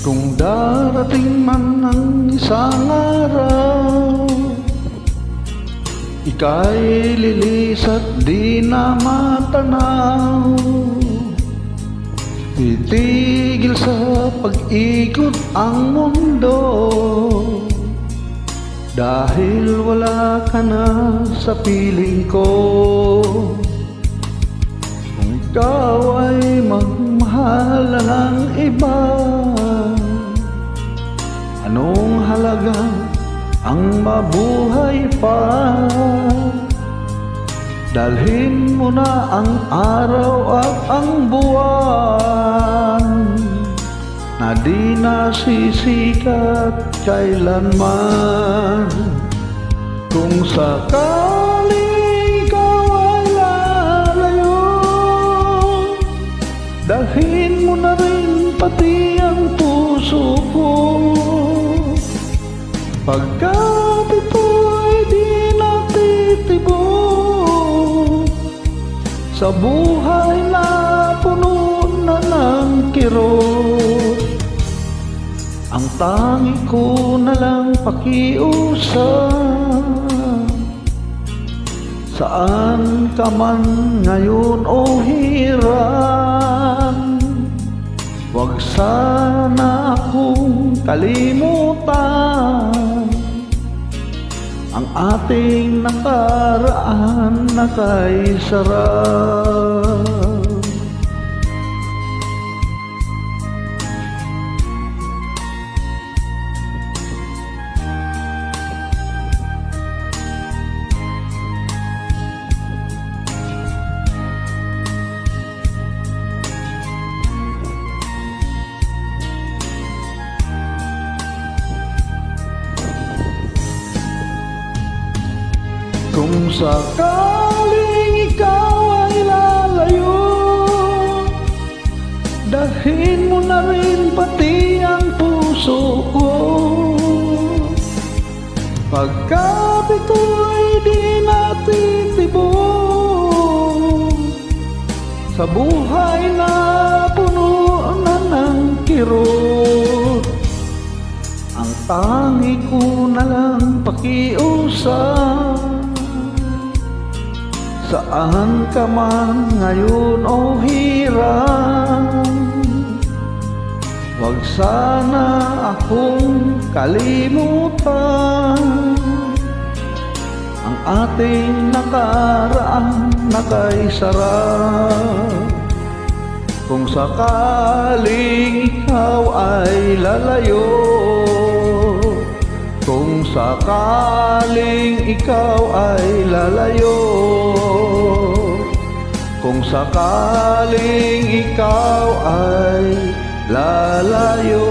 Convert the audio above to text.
Kung darating man ang isang araw, ika'y lilis at di na matanaw. Titigil sa pag-ikot ang mundo, dahil wala ka na sa piling ko. Kung ikaw ay magmahal ng iba, anong halaga ang mabuhay pa? Dalhin mo na ang araw at ang buwan, na di nasisikat kailanman. Kung sakaling ikaw ay lalayo, dalhin mo na rin pati ang puso ko. Pagkat ito'y di natitibok sa buhay na puno na ng kirot, ang tangi ko na lang pakiusap. Saan ka man ngayon o hiran, huwag sana akong kalimutan ang ating nakaraan na kay sarap. Kung sakaling ikaw ay lalayo, dalhin mo na rin pati ang puso ko. Pagkat ito'y di natitibok sa buhay na puno na ng kirot, ang tangi ko na lang pakiusap. Saan ka man ngayon o hirang, huwag sana akong kalimutan ang ating nakaraan na kay sarap. Kung sakaling ikaw ay lalayo, kung sakaling ikaw ay lalayo, kung sakaling ikaw ay lalayo.